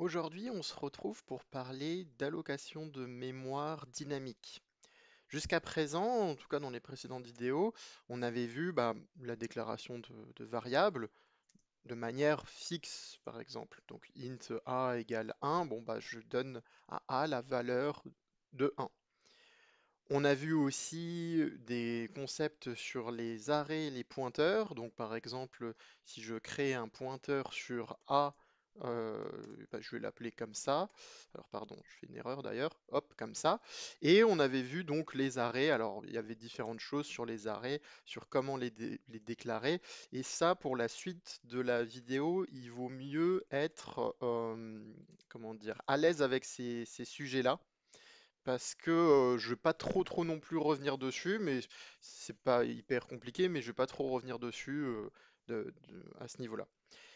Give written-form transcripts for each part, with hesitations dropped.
Aujourd'hui, on se retrouve pour parler d'allocation de mémoire dynamique. Jusqu'à présent, en tout cas dans les précédentes vidéos, on avait vu la déclaration de variables de manière fixe, par exemple. Donc int a égale 1, bon bah je donne à a la valeur de 1. On a vu aussi des concepts sur les arrêts et les pointeurs. Donc par exemple, si je crée un pointeur sur A, euh, je vais l'appeler comme ça. Alors pardon, je fais une erreur d'ailleurs. Hop, comme ça. Et on avait vu donc les arrêts. Alors il y avait différentes choses sur les arrêts, sur comment les déclarer. Et ça, pour la suite de la vidéo, il vaut mieux être, comment dire, à l'aise avec ces sujets-là parce que je vais pas trop non plus revenir dessus, mais c'est pas hyper compliqué, mais je vais pas trop revenir dessus à ce niveau-là.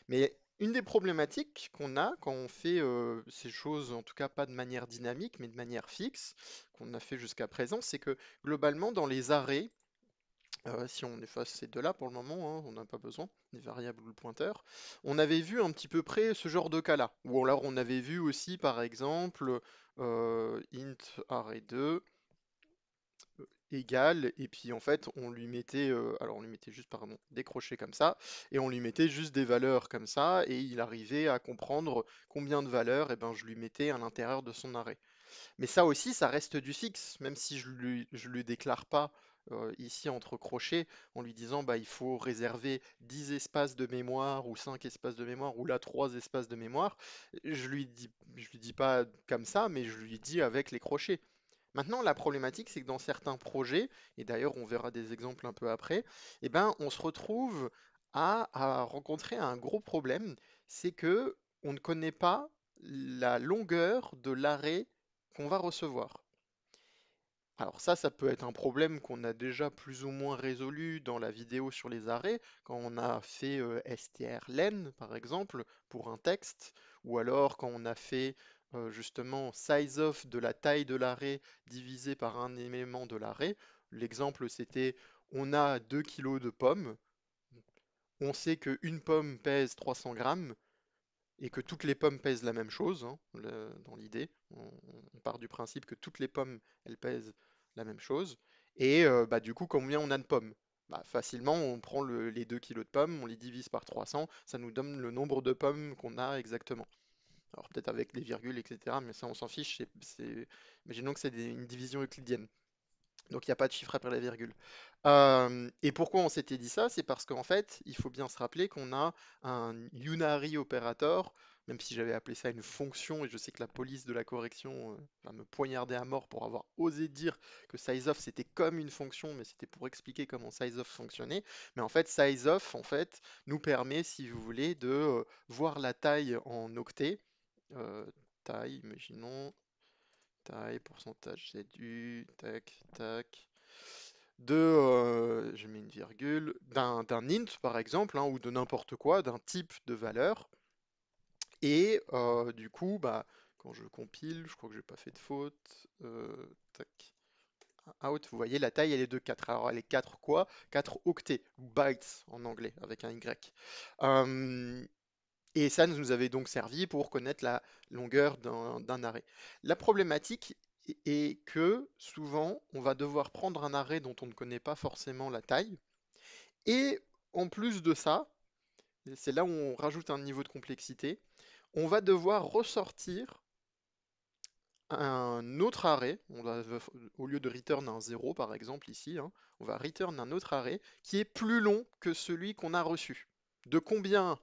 Mais une des problématiques qu'on a quand on fait ces choses, en tout cas pas de manière dynamique, mais de manière fixe, qu'on a fait jusqu'à présent, c'est que globalement dans les arrêts, si on efface ces deux-là pour le moment, hein, on n'a pas besoin, des variables ou le pointeur. On avait vu un petit peu près ce genre de cas-là. Ou alors on avait vu aussi par exemple int array2 égale, et puis en fait on lui mettait, alors on lui mettait juste pardon, des crochets comme ça, et on lui mettait juste des valeurs comme ça, et il arrivait à comprendre combien de valeurs, et ben je lui mettais à l'intérieur de son arrêt. Mais ça aussi, ça reste du fixe, même si je lui déclare pas ici entre crochets en lui disant bah il faut réserver 10 espaces de mémoire ou 5 espaces de mémoire ou là 3 espaces de mémoire. Je lui dis pas comme ça, mais je lui dis avec les crochets. Maintenant, la problématique, c'est que dans certains projets, et d'ailleurs on verra des exemples un peu après, eh ben, on se retrouve à rencontrer un gros problème, c'est que on ne connaît pas la longueur de l'arrêt qu'on va recevoir. Alors ça peut être un problème qu'on a déjà plus ou moins résolu dans la vidéo sur les arrêts, quand on a fait strlen par exemple pour un texte, ou alors quand on a fait justement sizeof de la taille de l'arrêt divisé par un élément de l'arrêt. L'exemple c'était on a 2 kilos de pommes, on sait qu'une pomme pèse 300 grammes, et que toutes les pommes pèsent la même chose, hein, dans l'idée. On part du principe que toutes les pommes, elles pèsent la même chose. Et du coup, combien on a de pommes? Bah, facilement, on prend les 2 kilos de pommes, on les divise par 300, ça nous donne le nombre de pommes qu'on a exactement. Alors peut-être avec les virgules, etc., mais ça on s'en fiche, imaginons que c'est une division euclidienne. Donc il n'y a pas de chiffre après la virgule. Et pourquoi on s'était dit ça? C'est parce qu'en fait, il faut bien se rappeler qu'on a un unary operator, même si j'avais appelé ça une fonction, et je sais que la police de la correction va me poignarder à mort pour avoir osé dire que sizeof c'était comme une fonction, mais c'était pour expliquer comment sizeof fonctionnait. Mais en fait, sizeof en fait, nous permet, si vous voulez, de voir la taille en octets. Euh, taille, imaginons, taille, pourcentage c'est du, tac, tac, je mets une virgule, d'un int par exemple, hein, ou de n'importe quoi, d'un type de valeur. Et du coup, quand je compile, je crois que j'ai pas fait de faute. Tac, out, vous voyez, la taille elle est de 4. Alors elle est 4 quoi? 4 octets, ou bytes en anglais, avec un Y. Euh, et ça nous avait donc servi pour connaître la longueur d'un arrêt. La problématique est que souvent, on va devoir prendre un arrêt dont on ne connaît pas forcément la taille, et en plus de ça, c'est là où on rajoute un niveau de complexité, on va devoir ressortir un autre arrêt, au lieu de return un 0 par exemple ici, hein, on va return un autre arrêt qui est plus long que celui qu'on a reçu. De combien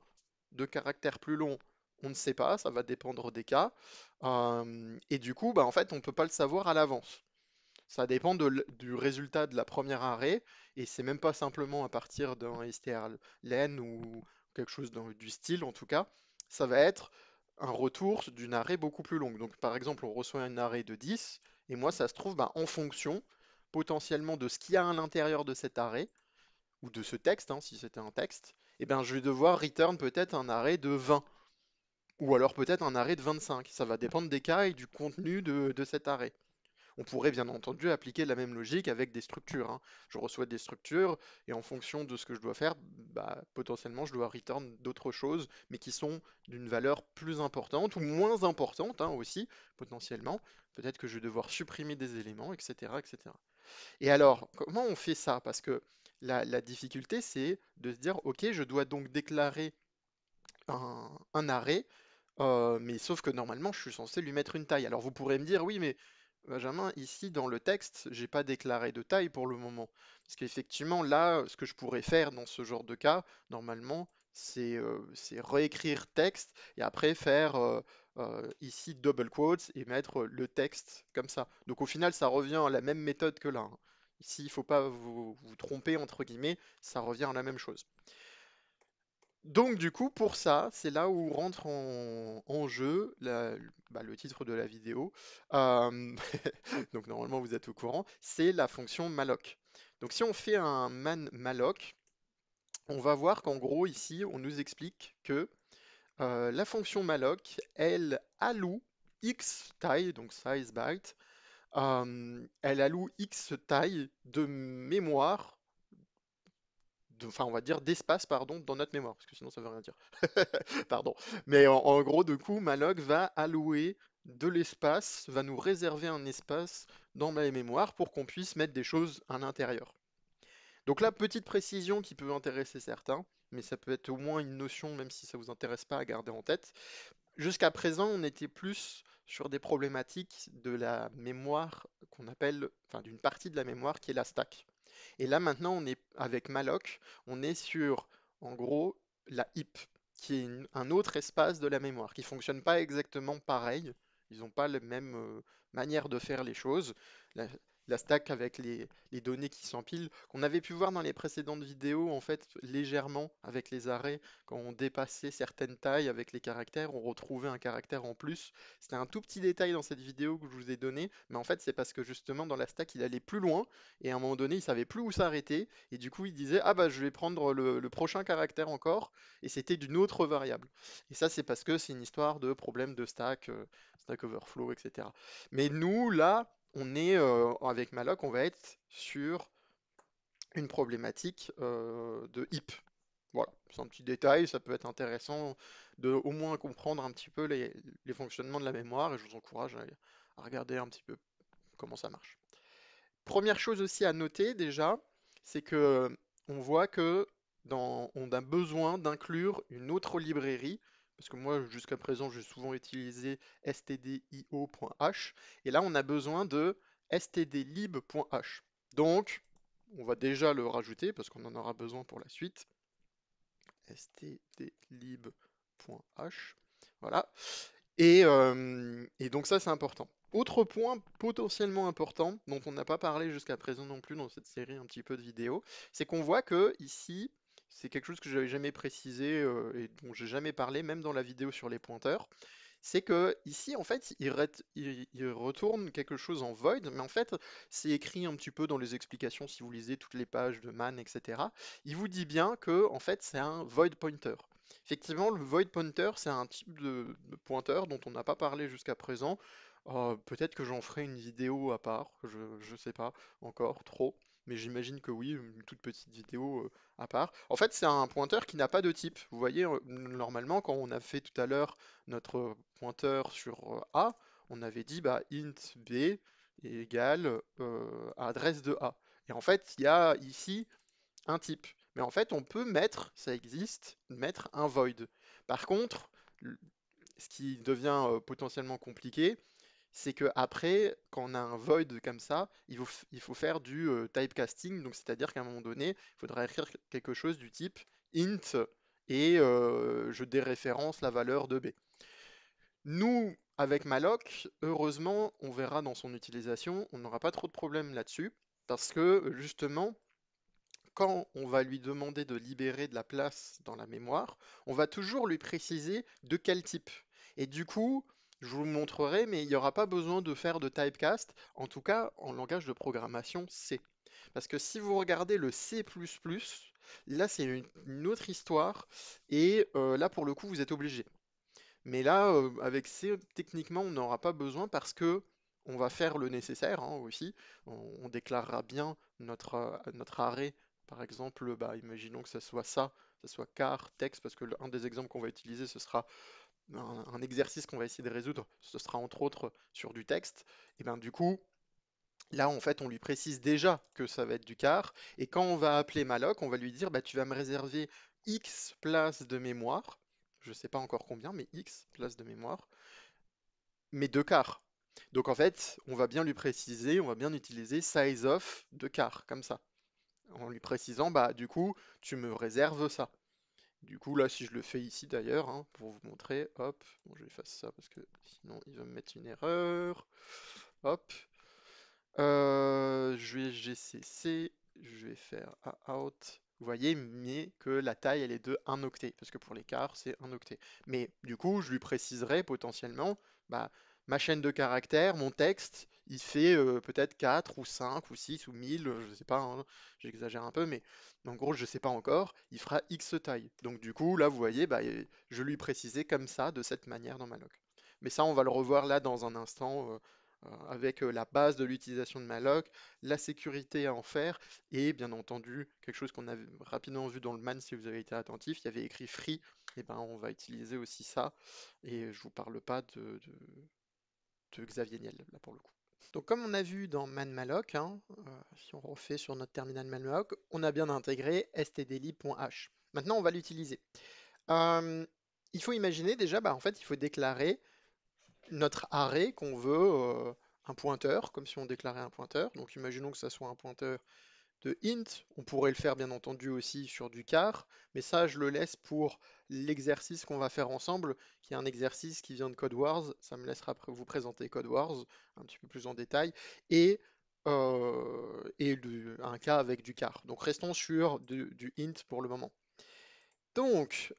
de caractères plus longs, on ne sait pas, ça va dépendre des cas. Et du coup, en fait, on ne peut pas le savoir à l'avance. Ça dépend du résultat de la première arrêt, et c'est même pas simplement à partir d'un strlen ou quelque chose du style en tout cas. Ça va être un retour d'une arrêt beaucoup plus longue. Donc par exemple, on reçoit une arrêt de 10, et moi ça se trouve en fonction potentiellement de ce qu'il y a à l'intérieur de cet arrêt, ou de ce texte, hein, si c'était un texte, et bien je vais devoir return peut-être un arrêt de 20, ou alors peut-être un arrêt de 25. Ça va dépendre des cas et du contenu de cet arrêt. On pourrait bien entendu appliquer la même logique avec des structures, hein. Je reçois des structures et en fonction de ce que je dois faire, bah, potentiellement je dois return d'autres choses, mais qui sont d'une valeur plus importante ou moins importante, hein, aussi, potentiellement. Peut-être que je vais devoir supprimer des éléments, etc., etc. Et alors, comment on fait ça? Parce que la difficulté, c'est de se dire, ok, je dois donc déclarer un arrêt, mais sauf que normalement, je suis censé lui mettre une taille. Alors vous pourrez me dire, oui, mais Benjamin, ici dans le texte, j'ai pas déclaré de taille pour le moment. Parce qu'effectivement, là, ce que je pourrais faire dans ce genre de cas, normalement, c'est réécrire texte et après faire ici double quotes et mettre le texte comme ça. Donc au final, ça revient à la même méthode que là, hein. Ici, il faut pas vous tromper, entre guillemets, ça revient à la même chose. Donc du coup, pour ça, c'est là où rentre en jeu bah, le titre de la vidéo. Euh, donc normalement, vous êtes au courant, c'est la fonction malloc. Donc si on fait un man malloc, on va voir qu'en gros, ici, on nous explique que la fonction malloc, elle alloue x taille, donc size byte, elle alloue x taille de mémoire enfin on va dire d'espace pardon dans notre mémoire parce que sinon ça veut rien dire. Pardon. Mais en gros du coup malloc va allouer de l'espace, va nous réserver un espace dans ma mémoire pour qu'on puisse mettre des choses à l'intérieur. Donc là, petite précision qui peut intéresser certains, mais ça peut être au moins une notion, même si ça vous intéresse pas, à garder en tête. Jusqu'à présent, on était plus sur des problématiques de la mémoire qu'on appelle, enfin d'une partie de la mémoire qui est la stack. Et là maintenant, on est avec malloc, on est sur, en gros, la heap, qui est un autre espace de la mémoire, qui fonctionne pas exactement pareil. Ils n'ont pas la même manière de faire les choses. La, la stack avec les données qui s'empilent, qu'on avait pu voir dans les précédentes vidéos, en fait, légèrement avec les arrêts, quand on dépassait certaines tailles avec les caractères, on retrouvait un caractère en plus. C'était un tout petit détail dans cette vidéo que je vous ai donné, mais en fait, c'est parce que justement dans la stack, il allait plus loin et à un moment donné, il savait plus où s'arrêter, et du coup, il disait, ah bah je vais prendre le prochain caractère encore, et c'était d'une autre variable. Et ça, c'est parce que c'est une histoire de problème de stack, stack overflow, etc. Mais nous, là, on est avec malloc, on va être sur une problématique de heap. Voilà, c'est un petit détail, ça peut être intéressant de au moins comprendre un petit peu les fonctionnements de la mémoire, et je vous encourage à regarder un petit peu comment ça marche. Première chose aussi à noter déjà, c'est que on voit que on a besoin d'inclure une autre librairie, parce que moi jusqu'à présent j'ai souvent utilisé stdio.h, et là on a besoin de stdlib.h. Donc on va déjà le rajouter parce qu'on en aura besoin pour la suite. stdlib.h. Voilà. Et donc ça, c'est important. Autre point potentiellement important, dont on n'a pas parlé jusqu'à présent non plus dans cette série un petit peu de vidéos, c'est qu'on voit que ici, c'est quelque chose que j'avais jamais précisé et dont j'ai jamais parlé, même dans la vidéo sur les pointeurs, c'est que ici, en fait, il retourne quelque chose en void, mais en fait, c'est écrit un petit peu dans les explications si vous lisez toutes les pages de man, etc. Il vous dit bien que, en fait, c'est un void pointer. Effectivement, le void pointer, c'est un type de pointeur dont on n'a pas parlé jusqu'à présent. Peut-être que j'en ferai une vidéo à part, je sais pas encore trop, mais j'imagine que oui, une toute petite vidéo à part. En fait, c'est un pointeur qui n'a pas de type. Vous voyez, normalement, quand on a fait tout à l'heure notre pointeur sur A, on avait dit bah, int b égale adresse de A. Et en fait, il y a ici un type. Mais en fait, on peut mettre, ça existe, mettre un void. Par contre, ce qui devient potentiellement compliqué, c'est que après, quand on a un void comme ça, il faut faire du typecasting, donc c'est-à-dire qu'à un moment donné, il faudra écrire quelque chose du type int et je déréférence la valeur de b. Nous, avec malloc, heureusement, on verra dans son utilisation, on n'aura pas trop de problèmes là-dessus, parce que justement, quand on va lui demander de libérer de la place dans la mémoire, on va toujours lui préciser de quel type. Et du coup, je vous montrerai, mais il n'y aura pas besoin de faire de typecast, en tout cas en langage de programmation C. Parce que si vous regardez le C++, là c'est une autre histoire, et là pour le coup vous êtes obligé. Mais là, avec C, techniquement, on n'aura pas besoin parce que on va faire le nécessaire hein, aussi. On déclarera bien notre arrêt. Par exemple, bah, imaginons que ça soit car, texte, parce que un des exemples qu'on va utiliser, ce sera un exercice qu'on va essayer de résoudre, ce sera entre autres sur du texte. Et bien du coup, là en fait, on lui précise déjà que ça va être du car. Et quand on va appeler malloc, on va lui dire, bah, tu vas me réserver X places de mémoire. Je sais pas encore combien, mais X places de mémoire mais deux quarts. Donc en fait, on va bien lui préciser, on va bien utiliser size of deux quarts, comme ça. En lui précisant, bah du coup, tu me réserves ça. Du coup, là, si je le fais ici d'ailleurs, hein, pour vous montrer, hop, bon, je vais faire ça parce que sinon il va me mettre une erreur. Hop, je vais GCC, je vais faire a out. Vous voyez, mais que la taille, elle est de un octet, parce que pour les quarts, c'est un octet. Mais du coup, je lui préciserai potentiellement, bah, ma chaîne de caractères, mon texte, il fait peut-être 4 ou 5 ou 6 ou 1000, je sais pas, hein, j'exagère un peu, mais en gros, je sais pas encore, il fera X taille. Donc du coup, là, vous voyez, bah, je lui précisais comme ça, de cette manière dans malloc. Mais ça, on va le revoir là dans un instant, avec la base de l'utilisation de malloc, la sécurité à en faire, et bien entendu, quelque chose qu'on a rapidement vu dans le man si vous avez été attentif, il y avait écrit free, et ben on va utiliser aussi ça, et je vous parle pas de Xavier Niel, là pour le coup. Donc comme on a vu dans man-malloc, hein, si on refait sur notre terminal man-malloc, on a bien intégré stdlib.h. Maintenant on va l'utiliser. Euh, il faut imaginer déjà, bah, en fait, il faut déclarer notre arrêt qu'on veut un pointeur, comme si on déclarait un pointeur. Donc imaginons que ça soit un pointeur de int. On pourrait le faire bien entendu aussi sur du car, mais ça je le laisse pour l'exercice qu'on va faire ensemble, qui est un exercice qui vient de Code Wars. Ça me laissera vous présenter Code Wars un petit peu plus en détail, et, un cas avec du car. Donc restons sur du int pour le moment. Donc,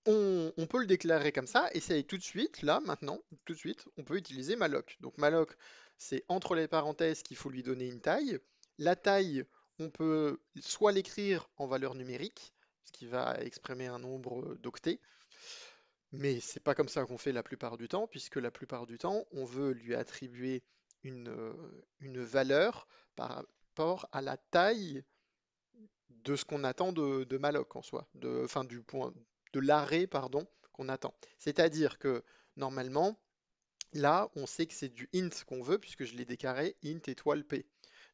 on peut le déclarer comme ça, et c'est tout de suite, là, maintenant, tout de suite, on peut utiliser malloc. Donc malloc, c'est entre les parenthèses qu'il faut lui donner une taille. La taille, on peut soit l'écrire en valeur numérique, ce qui va exprimer un nombre d'octets, mais c'est pas comme ça qu'on fait la plupart du temps, puisque la plupart du temps, on veut lui attribuer une valeur par rapport à la taille de ce qu'on attend de malloc en soi, enfin du point, de l'arrêt, pardon, qu'on attend. C'est-à-dire que normalement, là, on sait que c'est du int qu'on veut, puisque je l'ai déclaré int étoile p.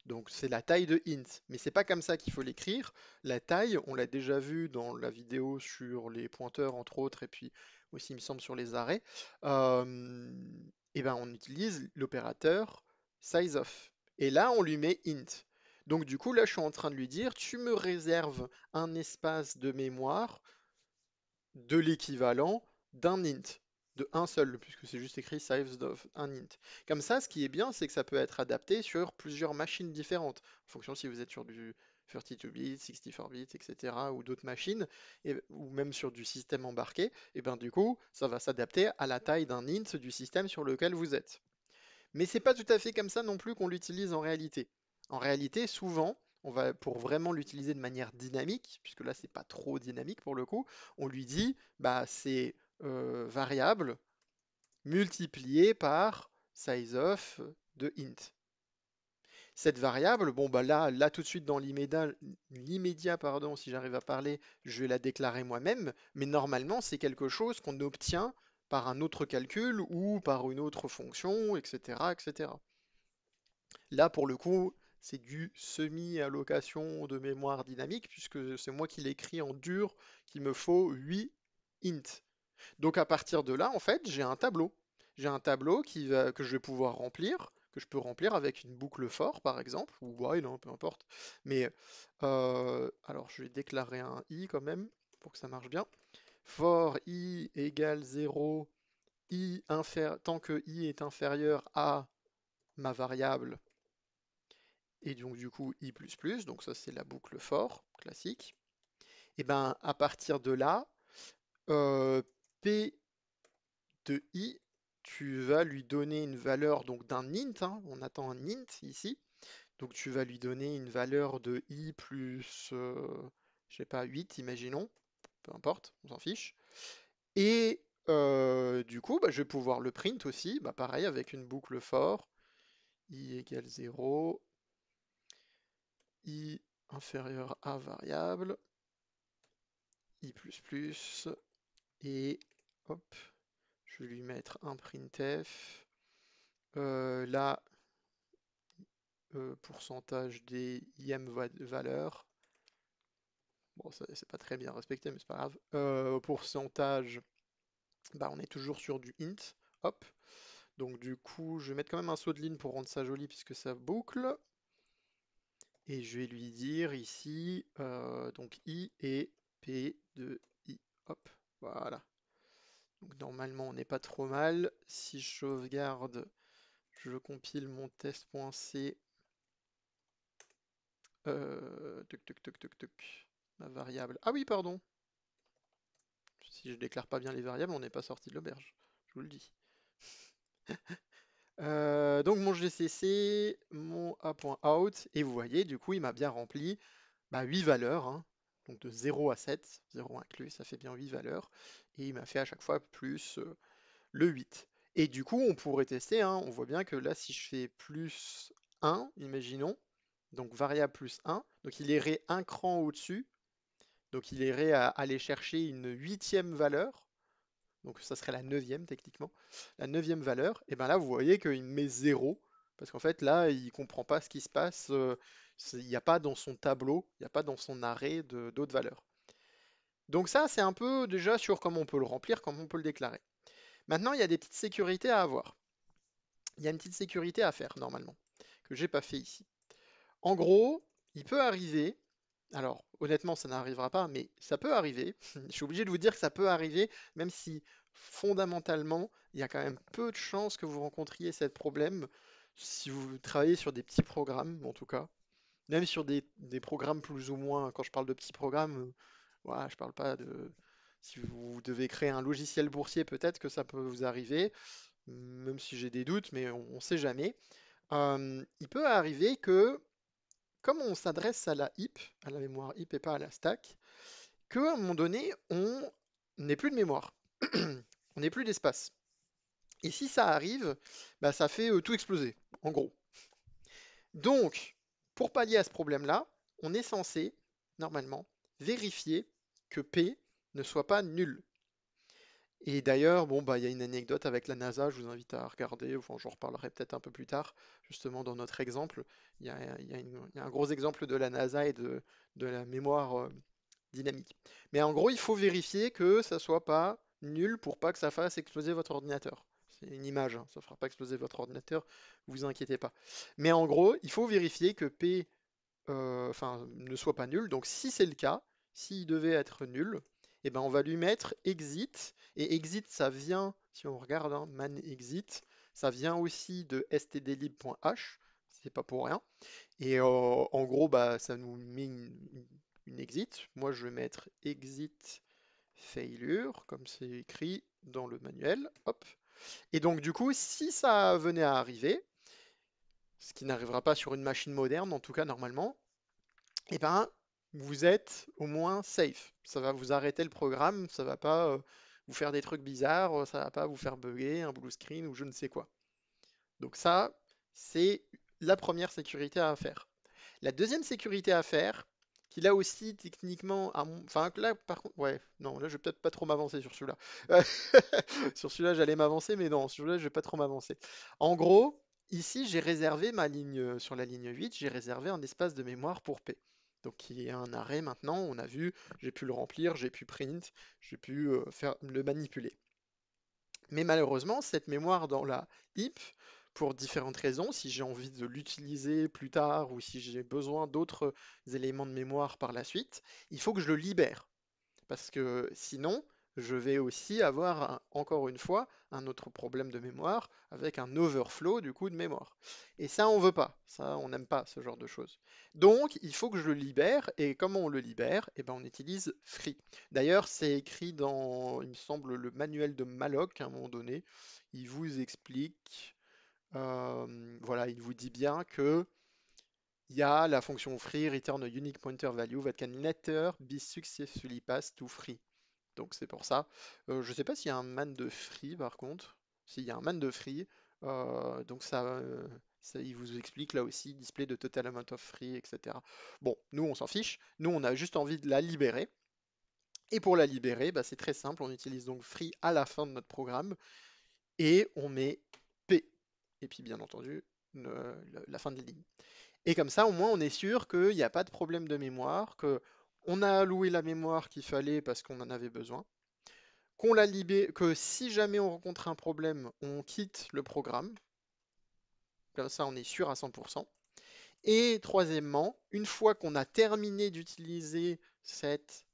Donc c'est la taille de int, mais c'est pas comme ça qu'il faut l'écrire. La taille, on l'a déjà vu dans la vidéo sur les pointeurs entre autres, et puis aussi il me semble sur les arrêts. Et ben on utilise l'opérateur sizeof. Et là on lui met int. Donc du coup là je suis en train de lui dire tu me réserves un espace de mémoire de l'équivalent d'un int, de un seul, puisque c'est juste écrit size of un int. Comme ça, ce qui est bien, c'est que ça peut être adapté sur plusieurs machines différentes, en fonction si vous êtes sur du 32 bits, 64 bits, etc., ou d'autres machines, ou même sur du système embarqué, et bien du coup, ça va s'adapter à la taille d'un int du système sur lequel vous êtes. Mais c'est pas tout à fait comme ça non plus qu'on l'utilise en réalité. En réalité, souvent, on va pour vraiment l'utiliser de manière dynamique, puisque là c'est pas trop dynamique pour le coup, on lui dit bah c'est variable multiplié par sizeof de int. Cette variable, bon bah là tout de suite dans l'immédiat, pardon, si j'arrive à parler, je vais la déclarer moi-même, mais normalement c'est quelque chose qu'on obtient par un autre calcul ou par une autre fonction, etc., etc. Là, pour le coup, c'est du semi-allocation de mémoire dynamique, puisque c'est moi qui l'écris en dur, qu'il me faut 8 int. Donc à partir de là, en fait, j'ai un tableau. J'ai un tableau que je vais pouvoir remplir, que je peux remplir avec une boucle for, par exemple, ou while, hein, peu importe. Mais alors, je vais déclarer un i quand même, pour que ça marche bien. For i égale 0, tant que i est inférieur à ma variable et donc du coup i++, donc ça c'est la boucle for classique. Et ben à partir de là, p de i, tu vas lui donner une valeur donc d'un int, hein, on attend un int ici, donc tu vas lui donner une valeur de i plus, je sais pas, 8, imaginons, peu importe, on s'en fiche. Et Du coup, bah, je vais pouvoir le print aussi, bah, pareil avec une boucle for, i égale 0, i inférieur à variable, i++, et hop, je vais lui mettre un printf. Là, pourcentage des valeurs. Bon, ça c'est pas très bien respecté, mais c'est pas grave. Pourcentage, bah on est toujours sur du int. Hop. Donc du coup, je vais mettre quand même un saut de ligne pour rendre ça joli puisque ça boucle. Et je vais lui dire ici, donc i et p de i. Hop, voilà. Donc normalement, on n'est pas trop mal. Si je sauvegarde, je compile mon test.c. Tuc, tuc, tuc, tuc, tuc. Ma variable. Ah oui, pardon. Si je déclare pas bien les variables, on n'est pas sorti de l'auberge. Je vous le dis. Donc mon GCC, mon A.out, et vous voyez, du coup, il m'a bien rempli 8 valeurs, hein. Donc de 0 à 7, 0 inclus, ça fait bien 8 valeurs. Et il m'a fait à chaque fois plus le 8. Et du coup, on pourrait tester, hein, on voit bien que là, si je fais plus 1, imaginons, donc variable plus 1, donc il irait un cran au-dessus, donc il irait à aller chercher une huitième valeur, donc ça serait la neuvième techniquement, la neuvième valeur, et bien là vous voyez qu'il met 0, parce qu'en fait là il comprend pas ce qui se passe, il n'y a pas dans son tableau, il n'y a pas dans son arrêt d'autres valeurs. Donc ça c'est un peu déjà sur comment on peut le remplir, comment on peut le déclarer. Maintenant il y a des petites sécurités à avoir. Il y a une petite sécurité à faire normalement, que j'ai pas fait ici. En gros, il peut arriver, alors honnêtement ça n'arrivera pas, mais ça peut arriver, je suis obligé de vous dire que ça peut arriver, même si fondamentalement il y a quand même peu de chances que vous rencontriez ce problème si vous travaillez sur des petits programmes, en tout cas, même sur des programmes plus ou moins, quand je parle de petits programmes, voilà, je parle pas de... Si vous devez créer un logiciel boursier, peut-être que ça peut vous arriver, même si j'ai des doutes, mais on ne sait jamais. Il peut arriver que comme on s'adresse à la heap, à la mémoire heap et pas à la stack, qu'à un moment donné, on n'ait plus de mémoire, on n'ait plus d'espace. Et si ça arrive, bah, ça fait tout exploser, en gros. Donc, pour pallier à ce problème-là, on est censé, normalement, vérifier que P ne soit pas nul. Et d'ailleurs, bon, bah, il y a une anecdote avec la NASA, je vous invite à regarder, enfin, j'en reparlerai peut-être un peu plus tard, justement dans notre exemple. Il y a un gros exemple de la NASA et de la mémoire dynamique. Mais en gros, il faut vérifier que ça soit pas nul pour pas que ça fasse exploser votre ordinateur. C'est une image, hein, ça fera pas exploser votre ordinateur, vous inquiétez pas. Mais en gros, il faut vérifier que P ne soit pas nul. Donc si c'est le cas, s'il devait être nul, eh ben, on va lui mettre exit. Et exit, ça vient, si on regarde, hein, man exit, ça vient aussi de stdlib.h, c'est pas pour rien. Et en gros, bah, ça nous met une exit. Moi, je vais mettre exit failure, comme c'est écrit dans le manuel. Hop. Et donc, du coup, si ça venait à arriver, ce qui n'arrivera pas sur une machine moderne, en tout cas normalement, eh ben, vous êtes au moins safe. Ça va vous arrêter le programme, ça va pas vous faire des trucs bizarres, ça va pas vous faire bugger, un blue screen ou je ne sais quoi. Donc ça, c'est la première sécurité à faire. La deuxième sécurité à faire, qui là aussi techniquement, enfin là par contre, ouais, non, là je vais peut-être pas trop m'avancer sur celui-là. Sur celui-là j'allais m'avancer, mais non, sur celui-là je vais pas trop m'avancer. En gros, ici j'ai réservé ma ligne, sur la ligne 8, j'ai réservé un espace de mémoire pour P. Donc il y a un arrêt maintenant, on a vu, j'ai pu le remplir, j'ai pu print, j'ai pu faire le manipuler. Mais malheureusement, cette mémoire dans la heap, pour différentes raisons, si j'ai envie de l'utiliser plus tard ou si j'ai besoin d'autres éléments de mémoire par la suite, il faut que je le libère. Parce que sinon, je vais aussi avoir, encore une fois, un autre problème de mémoire avec un overflow du coup de mémoire. Et ça, on veut pas. Ça, on n'aime pas ce genre de choses. Donc, il faut que je le libère. Et comment on le libère? Eh ben, on utilise free. D'ailleurs, c'est écrit dans, il me semble, le manuel de malloc à un moment donné. Il vous explique, voilà, il vous dit bien que il y a la fonction free return a unique pointer value that can later be successfully passed to free. Donc c'est pour ça. Je sais pas s'il y a un man de free par contre. S'il y a un man de free, donc ça, il vous explique là aussi display de total amount of free, etc. Bon, nous on s'en fiche. Nous on a juste envie de la libérer. Et pour la libérer, bah, c'est très simple. On utilise donc free à la fin de notre programme et on met P. Et puis bien entendu la fin de la ligne. Et comme ça, au moins, on est sûr qu'il n'y a pas de problème de mémoire, que on a alloué la mémoire qu'il fallait parce qu'on en avait besoin, qu'on la libère, que si jamais on rencontre un problème, on quitte le programme. Comme ça, on est sûr à 100%. Et troisièmement, une fois qu'on a terminé d'utiliser cette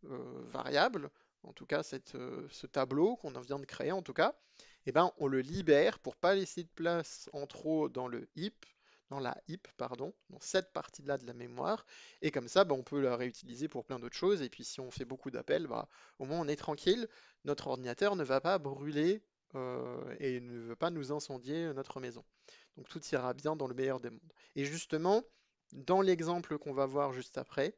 variable, en tout cas ce tableau qu'on vient de créer en tout cas, eh ben, on le libère pour pas laisser de place en trop dans le heap, dans la heap, pardon, dans cette partie-là de la mémoire, et comme ça, bah, on peut la réutiliser pour plein d'autres choses, et puis si on fait beaucoup d'appels, bah, au moins on est tranquille, notre ordinateur ne va pas brûler et ne veut pas nous incendier notre maison. Donc tout ira bien dans le meilleur des mondes. Et justement, dans l'exemple qu'on va voir juste après,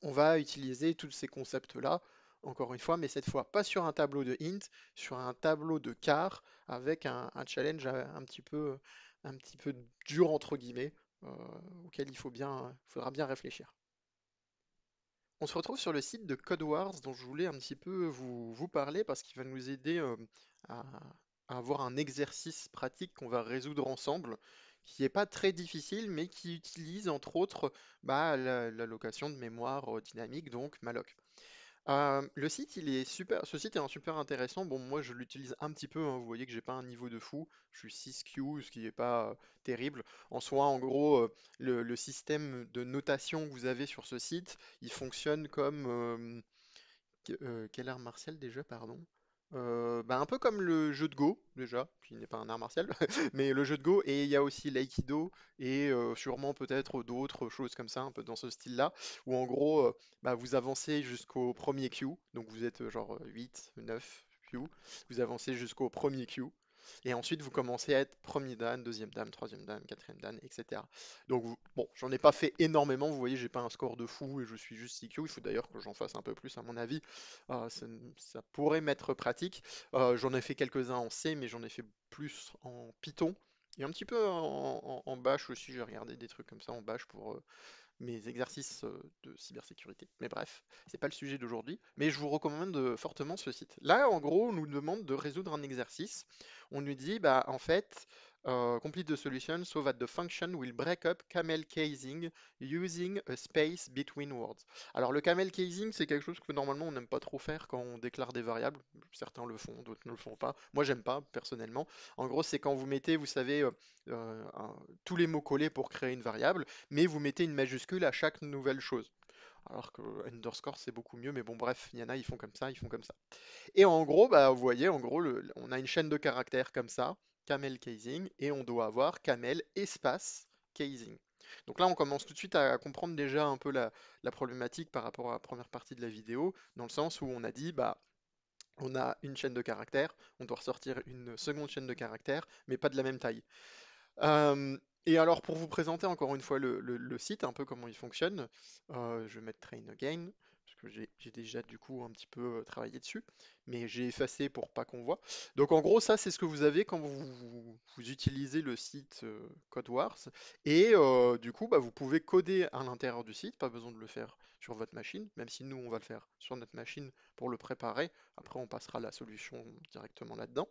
on va utiliser tous ces concepts-là, encore une fois, mais cette fois pas sur un tableau de int, sur un tableau de char avec un challenge un petit peu dur entre guillemets, euh, auquel faudra bien réfléchir. On se retrouve sur le site de CodeWars dont je voulais un petit peu vous parler parce qu'il va nous aider à, à avoir un exercice pratique qu'on va résoudre ensemble, qui n'est pas très difficile, mais qui utilise entre autres bah, l'allocation de mémoire dynamique, donc malloc. Le site, il est super, ce site est un super intéressant. Bon, moi, je l'utilise un petit peu, hein. Vous voyez que j'ai pas un niveau de fou. Je suis 6Q, ce qui n'est pas terrible. En soi, en gros, le système de notation que vous avez sur ce site, il fonctionne comme, quel art martial déjà, pardon? Bah, un peu comme le jeu de Go, déjà, qui n'est pas un art martial, mais le jeu de Go, et il y a aussi l'Aikido, et sûrement peut-être d'autres choses comme ça, un peu dans ce style-là, où en gros, bah, vous avancez jusqu'au premier Q, donc vous êtes genre 8, 9 Q, vous avancez jusqu'au premier Q, et ensuite vous commencez à être premier dan, deuxième dan, troisième dan, quatrième dan, etc. Donc bon, j'en ai pas fait énormément, vous voyez, j'ai pas un score de fou et je suis juste CQ, il faut d'ailleurs que j'en fasse un peu plus à mon avis. Ça pourrait m'être pratique. J'en ai fait quelques-uns en C, mais j'en ai fait plus en Python. Et un petit peu en Bash aussi, j'ai regardé des trucs comme ça en Bash pour mes exercices de cybersécurité. Mais bref, c'est pas le sujet d'aujourd'hui. Mais je vous recommande fortement ce site. Là, en gros, on nous demande de résoudre un exercice. On nous dit, bah, en fait, complete the solution so that the function will break up camel casing using a space between words. Alors, le camel casing, c'est quelque chose que normalement on n'aime pas trop faire quand on déclare des variables. Certains le font, d'autres ne le font pas. Moi, j'aime pas personnellement. En gros, c'est quand vous mettez, vous savez, tous les mots collés pour créer une variable mais vous mettez une majuscule à chaque nouvelle chose. Alors que underscore c'est beaucoup mieux, mais bon bref, il y en a, ils font comme ça, ils font comme ça. Et en gros, bah vous voyez, en gros, on a une chaîne de caractères comme ça, camel casing, et on doit avoir camel espace casing. Donc là, on commence tout de suite à comprendre déjà un peu la problématique par rapport à la première partie de la vidéo, dans le sens où on a dit, bah, on a une chaîne de caractères, on doit ressortir une seconde chaîne de caractères, mais pas de la même taille. Et alors, pour vous présenter encore une fois le site, un peu comment il fonctionne, je vais mettre Train Again, parce que j'ai déjà du coup un petit peu travaillé dessus, mais j'ai effacé pour pas qu'on voit. Donc en gros, ça c'est ce que vous avez quand vous utilisez le site CodeWars, et du coup, bah, vous pouvez coder à l'intérieur du site, pas besoin de le faire sur votre machine, même si nous on va le faire sur notre machine pour le préparer. Après, on passera la solution directement là-dedans.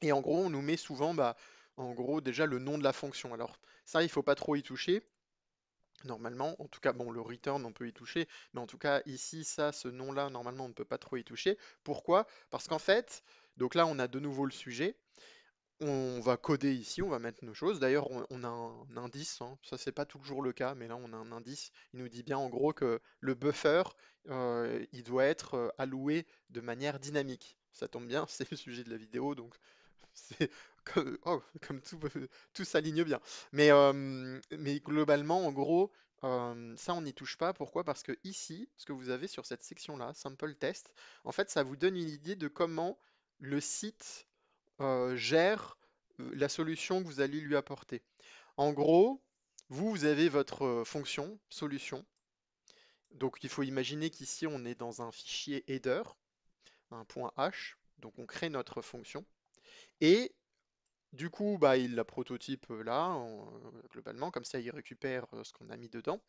Et en gros, on nous met souvent, bah, en gros, déjà le nom de la fonction. Alors, ça, il faut pas trop y toucher. Normalement, en tout cas, bon, le return, on peut y toucher, mais en tout cas, ici, ça, ce nom-là, normalement, on ne peut pas trop y toucher. Pourquoi? Parce qu'en fait, donc là, on a de nouveau le sujet. On va coder ici, on va mettre nos choses. D'ailleurs, on a un indice, hein. Ça, c'est pas toujours le cas, mais là, on a un indice. Il nous dit bien, en gros, que le buffer, il doit être alloué de manière dynamique. Ça tombe bien, c'est le sujet de la vidéo, donc c'est comme tout s'aligne bien. Mais globalement, en gros, ça, on n'y touche pas. Pourquoi? Parce que ici, ce que vous avez sur cette section-là, Sample Test, en fait, ça vous donne une idée de comment le site gère la solution que vous allez lui apporter. En gros, vous avez votre fonction, solution, Donc il faut imaginer qu'ici on est dans un fichier header, un point H, donc on crée notre fonction, et du coup bah, il la prototype là, globalement, comme ça il récupère ce qu'on a mis dedans,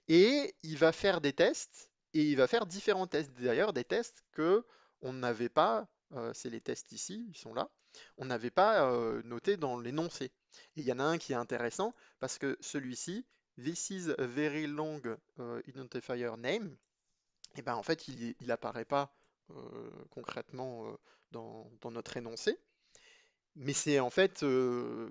et il va faire des tests, et il va faire différents tests, d'ailleurs des tests que on n'avait pas, c'est les tests ici, ils sont là, on n'avait pas noté dans l'énoncé. Et il y en a un qui est intéressant, parce que celui-ci, this is a very long identifier name, et ben en fait, il apparaît pas concrètement dans notre énoncé, mais c'est en fait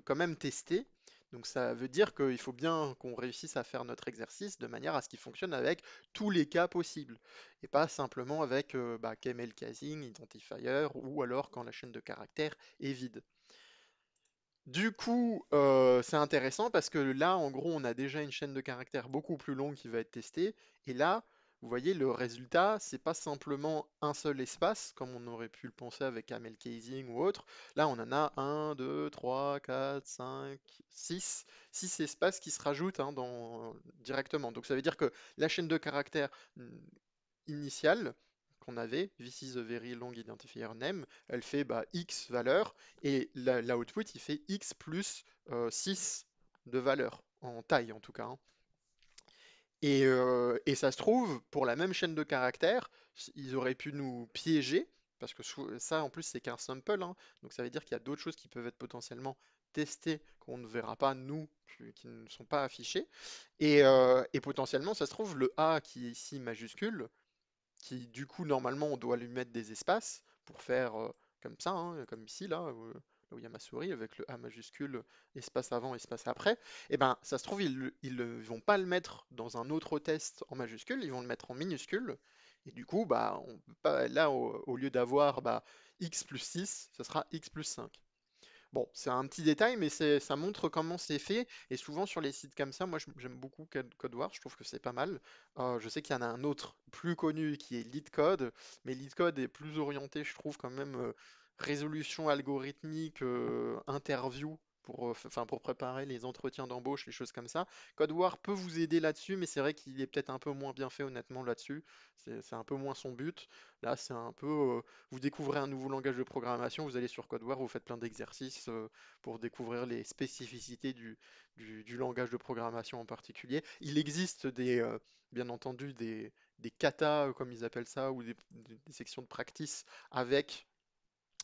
quand même testé. Donc ça veut dire qu'il faut bien qu'on réussisse à faire notre exercice de manière à ce qu'il fonctionne avec tous les cas possibles, et pas simplement avec KML casing, identifier, ou alors quand la chaîne de caractères est vide. Du coup, c'est intéressant parce que là, en gros, on a déjà une chaîne de caractères beaucoup plus longue qui va être testée. Et là, vous voyez, le résultat, c'est pas simplement un seul espace, comme on aurait pu le penser avec camel casing ou autre. Là, on en a un, 2, 3, 4, 5, 6, 6 espaces qui se rajoutent hein, directement. Donc ça veut dire que la chaîne de caractères initiale qu'on avait, this is a very long identifier name, elle fait x valeur, et l'output il fait x plus 6 de valeur, en taille en tout cas, hein. Et ça se trouve, pour la même chaîne de caractères, ils auraient pu nous piéger, parce que ça en plus c'est qu'un sample, hein, donc ça veut dire qu'il y a d'autres choses qui peuvent être potentiellement testées qu'on ne verra pas nous, qui ne sont pas affichées, et potentiellement ça se trouve le A qui est ici majuscule, qui du coup normalement on doit lui mettre des espaces pour faire comme ça, hein, comme ici là où il y a ma souris avec le A majuscule, espace avant, espace après, et ben ça se trouve ils vont pas le mettre dans un autre test en majuscule, ils vont le mettre en minuscule, et du coup on peut pas, là au lieu d'avoir x plus 6, ça sera x plus 5. Bon, c'est un petit détail, mais ça montre comment c'est fait. Et souvent sur les sites comme ça, moi j'aime beaucoup CodeWars, je trouve que c'est pas mal. Je sais qu'il y en a un autre plus connu qui est LeetCode, mais LeetCode est plus orienté, je trouve, quand même résolution algorithmique, interview. Pour préparer les entretiens d'embauche, les choses comme ça. CodeWars peut vous aider là-dessus, mais c'est vrai qu'il est peut-être un peu moins bien fait honnêtement là-dessus. C'est un peu moins son but. Là, c'est un peu vous découvrez un nouveau langage de programmation, vous allez sur CodeWare, vous faites plein d'exercices pour découvrir les spécificités du langage de programmation en particulier. Il existe bien entendu des katas, comme ils appellent ça, ou des sections de practice avec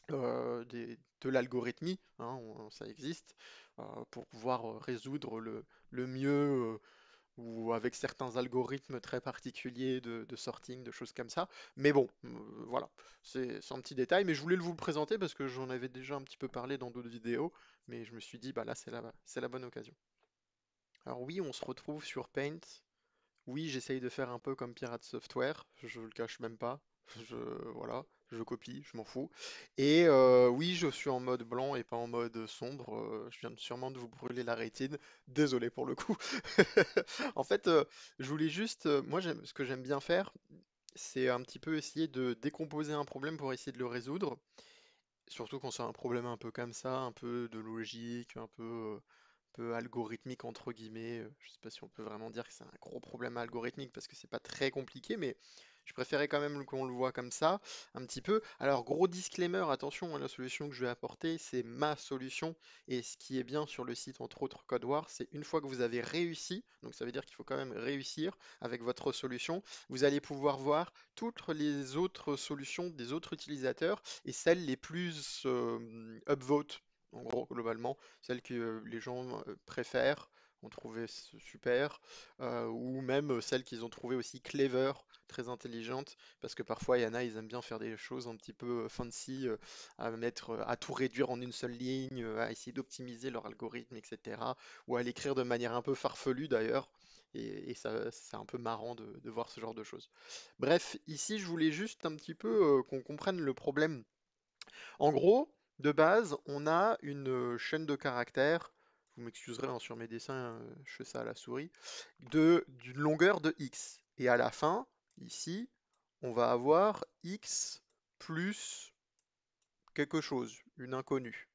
de l'algorithmie, hein, ça existe, pour pouvoir résoudre le mieux ou avec certains algorithmes très particuliers de sorting, de choses comme ça. Mais bon, voilà, c'est un petit détail, mais je voulais vous le présenter parce que j'en avais déjà un petit peu parlé dans d'autres vidéos, mais je me suis dit, bah là, c'est la bonne occasion. Alors oui, on se retrouve sur Paint. Oui, j'essaye de faire un peu comme Pirate Software, je le cache même pas. Je, voilà, je copie, je m'en fous. Et oui, je suis en mode blanc et pas en mode sombre. Je viens sûrement de vous brûler la rétine. Désolé pour le coup. En fait, je voulais juste, moi, ce que j'aime bien faire, c'est un petit peu essayer de décomposer un problème pour essayer de le résoudre. Surtout quand c'est un problème un peu comme ça, un peu de logique, un peu algorithmique entre guillemets. Je sais pas si on peut vraiment dire que c'est un gros problème algorithmique parce que c'est pas très compliqué, mais je préférais quand même qu'on le voit comme ça, un petit peu. Alors gros disclaimer, attention, hein, la solution que je vais apporter, c'est ma solution. Et ce qui est bien sur le site, entre autres CodeWars, c'est une fois que vous avez réussi, donc ça veut dire qu'il faut quand même réussir avec votre solution, vous allez pouvoir voir toutes les autres solutions des autres utilisateurs et celles les plus upvote, en gros, globalement, celles que les gens préfèrent, ont trouvé super, ou même celles qu'ils ont trouvées aussi clever, très intelligentes, parce que parfois il y en a, ils aiment bien faire des choses un petit peu fancy, à tout réduire en une seule ligne, à essayer d'optimiser leur algorithme, etc., ou à l'écrire de manière un peu farfelue d'ailleurs. Et ça, c'est un peu marrant de voir ce genre de choses. Bref, ici, je voulais juste un petit peu qu'on comprenne le problème. En gros, de base, on a une chaîne de caractères, vous m'excuserez hein, sur mes dessins, je fais ça à la souris, d'une longueur de x. Et à la fin, ici, on va avoir x plus quelque chose, une inconnue.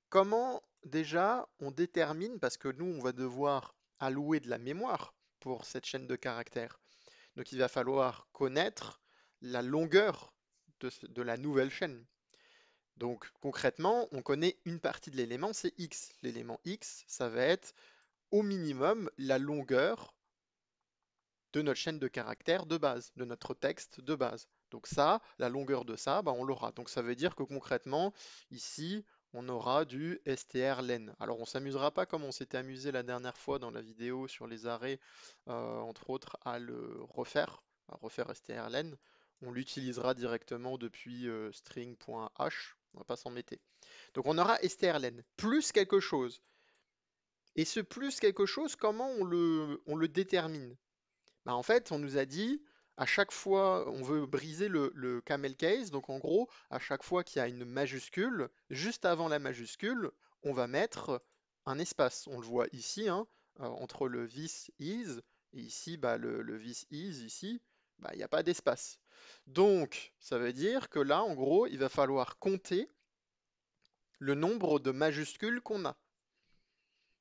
Comment déjà on détermine, parce que nous, on va devoir allouer de la mémoire pour cette chaîne de caractères. Donc il va falloir connaître la longueur de la nouvelle chaîne. Donc concrètement, on connaît une partie de l'élément, c'est x. L'élément x, ça va être au minimum la longueur de notre chaîne de caractères de base, de notre texte de base. Donc ça, la longueur de ça, bah, on l'aura. Donc ça veut dire que concrètement, ici, on aura du strlen. Alors on s'amusera pas comme on s'était amusé la dernière fois dans la vidéo sur les arrêts, entre autres, à refaire strlen. On l'utilisera directement depuis string.h, on va pas s'embêter. Donc on aura strlen, plus quelque chose. Et ce plus quelque chose, comment on le détermine? Bah, en fait, on nous a dit, à chaque fois, on veut briser le camel case, donc en gros, à chaque fois qu'il y a une majuscule, juste avant la majuscule, on va mettre un espace. On le voit ici, hein, entre le this is, et ici, bah, le this is, ici, bah, il n'y a pas d'espace. Donc, ça veut dire que là, en gros, il va falloir compter le nombre de majuscules qu'on a.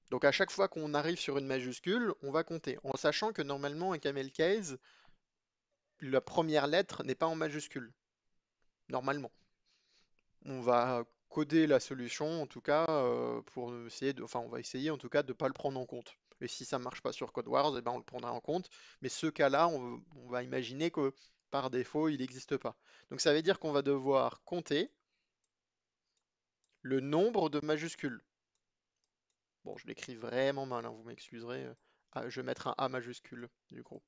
Donc à chaque fois qu'on arrive sur une majuscule, on va compter, en sachant que normalement un camel case, la première lettre n'est pas en majuscule, normalement. On va coder la solution, en tout cas, pour essayer enfin, on va essayer en tout cas de ne pas le prendre en compte. Et si ça ne marche pas sur CodeWars, eh ben, on le prendra en compte. Mais ce cas-là, on va imaginer que par défaut, il n'existe pas. Donc ça veut dire qu'on va devoir compter le nombre de majuscules. Bon, je l'écris vraiment mal, hein, vous m'excuserez. Je vais mettre un A majuscule, du coup.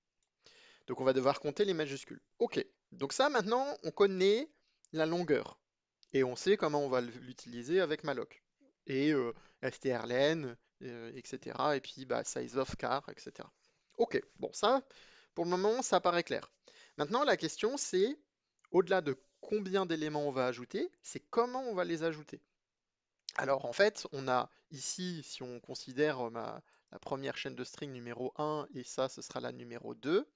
Donc on va devoir compter les majuscules. Ok, donc ça maintenant, on connaît la longueur. Et on sait comment on va l'utiliser avec malloc. Et strlen, etc. Et puis bah, size of char, etc. Ok, bon ça, pour le moment, ça paraît clair. Maintenant, la question c'est, au-delà de combien d'éléments on va ajouter, c'est comment on va les ajouter. Alors en fait, on a ici, si on considère la première chaîne de string numéro 1, et ça, ce sera la numéro 2,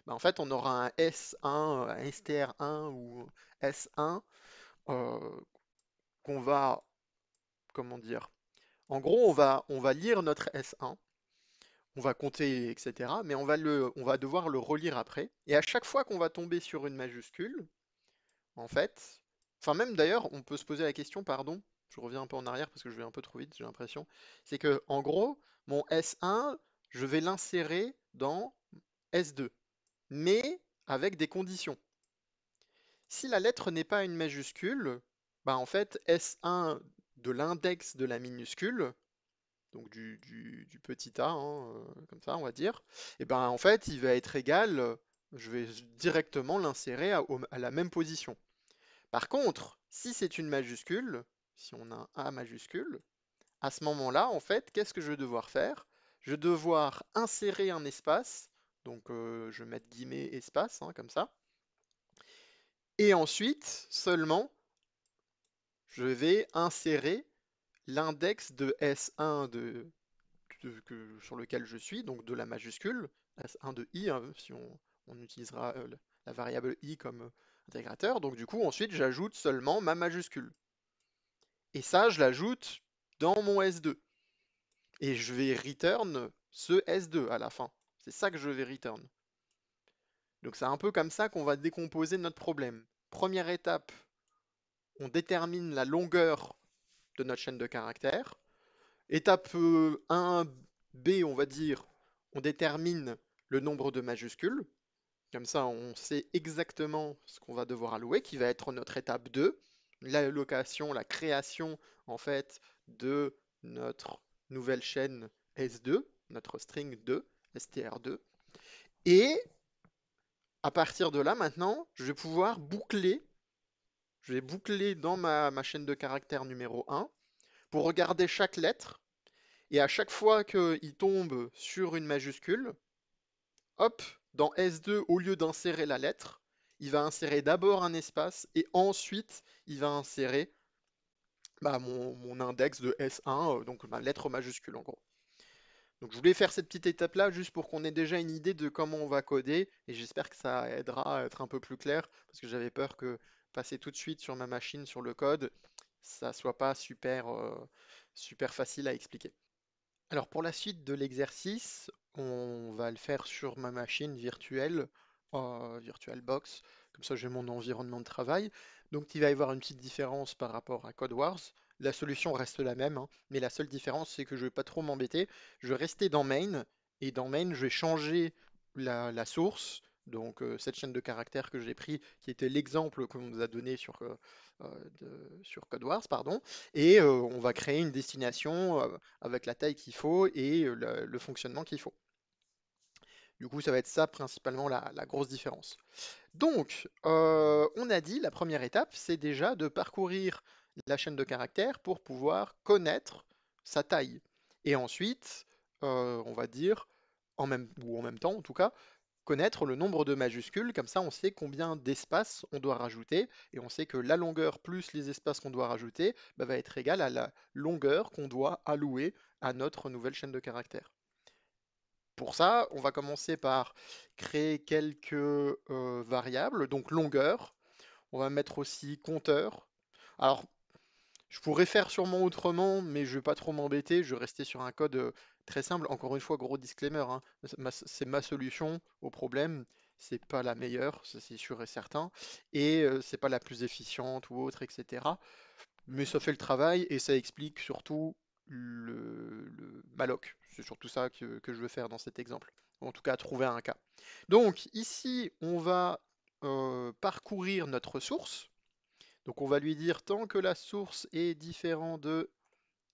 bah, en fait, on aura un S1, un str1 ou S1 euh, qu'on va, comment dire, en gros, on va lire notre S1, on va compter, etc., mais on va devoir le relire après. Et à chaque fois qu'on va tomber sur une majuscule, en fait, enfin même d'ailleurs, on peut se poser la question, pardon, je reviens un peu en arrière parce que je vais un peu trop vite, j'ai l'impression, c'est que en gros, mon S1, je vais l'insérer dans S2, mais avec des conditions. Si la lettre n'est pas une majuscule, bah en fait, S1 de l'index de la minuscule, donc du petit a, hein, comme ça on va dire, et ben en fait il va être égal, je vais directement l'insérer à la même position. Par contre, si c'est une majuscule, si on a un A majuscule, à ce moment-là, en fait, qu'est-ce que je vais devoir faire? Je vais devoir insérer un espace, donc je vais mettre guillemets espace, hein, comme ça, et ensuite seulement je vais insérer l'index de S1 sur lequel je suis, donc de la majuscule, S1 de i, hein, si on utilisera la variable i comme intégrateur. Donc du coup, ensuite, j'ajoute seulement ma majuscule. Et ça, je l'ajoute dans mon S2. Et je vais return ce S2 à la fin. C'est ça que je vais return. Donc c'est un peu comme ça qu'on va décomposer notre problème. Première étape, on détermine la longueur de notre chaîne de caractères. Étape 1B, on va dire, on détermine le nombre de majuscules. Comme ça, on sait exactement ce qu'on va devoir allouer, qui va être notre étape 2, l'allocation, la création, en fait, de notre nouvelle chaîne S2, notre string 2, str2. Et à partir de là, maintenant, je vais boucler dans ma chaîne de caractères numéro 1 pour regarder chaque lettre. Et à chaque fois qu'il tombe sur une majuscule, hop, dans S2, au lieu d'insérer la lettre, il va insérer d'abord un espace et ensuite il va insérer bah, mon index de S1, donc ma lettre majuscule en gros. Donc je voulais faire cette petite étape-là juste pour qu'on ait déjà une idée de comment on va coder et j'espère que ça aidera à être un peu plus clair parce que j'avais peur que passer tout de suite sur ma machine sur le code, ça soit pas super facile à expliquer. Alors pour la suite de l'exercice, on va le faire sur ma machine virtuelle VirtualBox, comme ça j'ai mon environnement de travail. Donc il va y avoir une petite différence par rapport à CodeWars. La solution reste la même, hein, mais la seule différence c'est que je ne vais pas trop m'embêter. Je vais rester dans main, et dans main je vais changer la source. Donc cette chaîne de caractères que j'ai pris, qui était l'exemple qu'on nous a donné sur CodeWars, pardon, et on va créer une destination avec la taille qu'il faut et le fonctionnement qu'il faut. Du coup, ça va être ça principalement la grosse différence. Donc, on a dit, la première étape, c'est déjà de parcourir la chaîne de caractères pour pouvoir connaître sa taille. Et ensuite, on va dire, en même temps en tout cas, connaître le nombre de majuscules, comme ça on sait combien d'espaces on doit rajouter, et on sait que la longueur plus les espaces qu'on doit rajouter bah, va être égale à la longueur qu'on doit allouer à notre nouvelle chaîne de caractères. Pour ça, on va commencer par créer quelques variables, donc longueur. On va mettre aussi compteur. Alors, je pourrais faire sûrement autrement, mais je vais pas trop m'embêter. Je vais rester sur un code très simple. Encore une fois, gros disclaimer, hein, c'est ma solution au problème. C'est pas la meilleure, ça c'est sûr et certain, et c'est pas la plus efficiente ou autre, etc. Mais ça fait le travail et ça explique surtout le malloc. C'est surtout ça que je veux faire dans cet exemple. En tout cas, trouver un cas. Donc ici, on va parcourir notre source. Donc on va lui dire tant que la source est différent de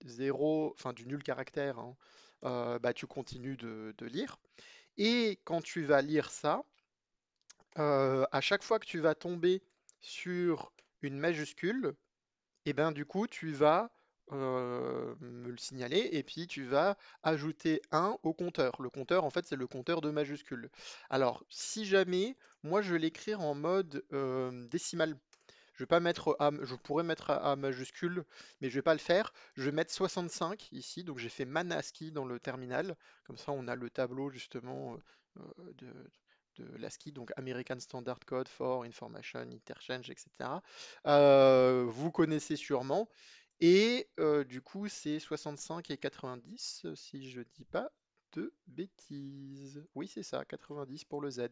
0, enfin du nul caractère, hein, bah, tu continues de lire. Et quand tu vas lire ça, à chaque fois que tu vas tomber sur une majuscule, et ben du coup, tu vas me le signaler et puis tu vas ajouter un au compteur. Le compteur, en fait, c'est le compteur de majuscules. Alors, si jamais, moi, je vais l'écrire en mode décimal. Je vais pas mettre A, je pourrais mettre A majuscule, mais je vais pas le faire. Je vais mettre 65 ici, donc j'ai fait MANASCII dans le terminal. Comme ça, on a le tableau justement de l'ASCII, donc American Standard Code for Information Interchange, etc. Vous connaissez sûrement. Et du coup, c'est 65 et 90, si je dis pas de bêtises. Oui, c'est ça, 90 pour le Z.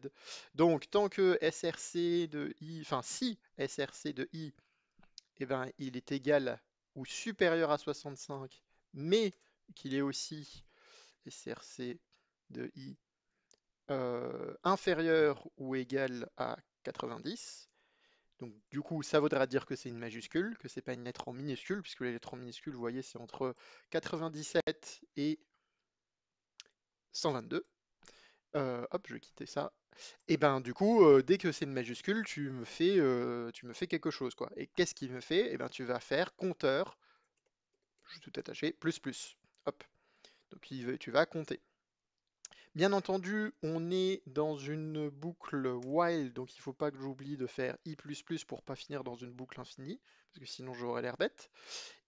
Donc, tant que SRC de I, enfin, si SRC de I, eh ben, il est égal ou supérieur à 65, mais qu'il est aussi SRC de I inférieur ou égal à 90, donc du coup, ça voudra dire que c'est une majuscule, que c'est pas une lettre en minuscule, puisque les lettres en minuscule, vous voyez, c'est entre 97 et 122. Hop, je vais quitter ça. Et ben du coup, dès que c'est une majuscule, tu me fais quelque chose, quoi. Et qu'est-ce qu'il me fait? Et ben tu vas faire compteur, je suis tout attaché, plus plus. Hop. Donc tu vas compter. Bien entendu, on est dans une boucle while, donc il ne faut pas que j'oublie de faire i++ pour pas finir dans une boucle infinie, parce que sinon j'aurais l'air bête.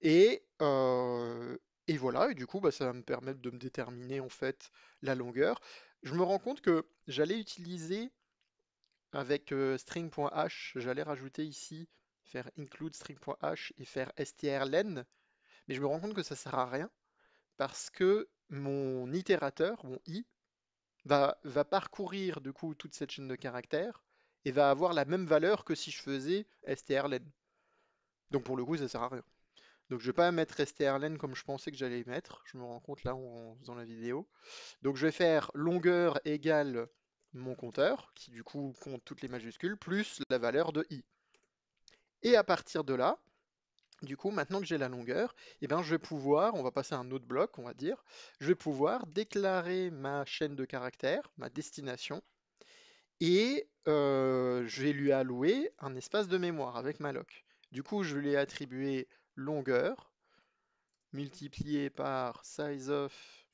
Et, euh, et voilà, et du coup, bah, ça va me permettre de me déterminer en fait la longueur. Je me rends compte que j'allais utiliser avec string.h, j'allais rajouter ici, faire include string.h et faire strlen, mais je me rends compte que ça sert à rien, parce que mon itérateur, mon i, va parcourir du coup toute cette chaîne de caractères et va avoir la même valeur que si je faisais strlen. Donc pour le coup, ça sert à rien. Donc je vais pas mettre strlen comme je pensais que j'allais mettre. Je me rends compte là en faisant la vidéo. Donc je vais faire longueur égale mon compteur, qui du coup compte toutes les majuscules, plus la valeur de i. Et à partir de là, du coup, maintenant que j'ai la longueur, eh ben, je vais pouvoir, on va passer à un autre bloc, on va dire, je vais pouvoir déclarer ma chaîne de caractères, ma destination, et je vais lui allouer un espace de mémoire avec malloc. Du coup, je lui ai attribué longueur multiplié par sizeof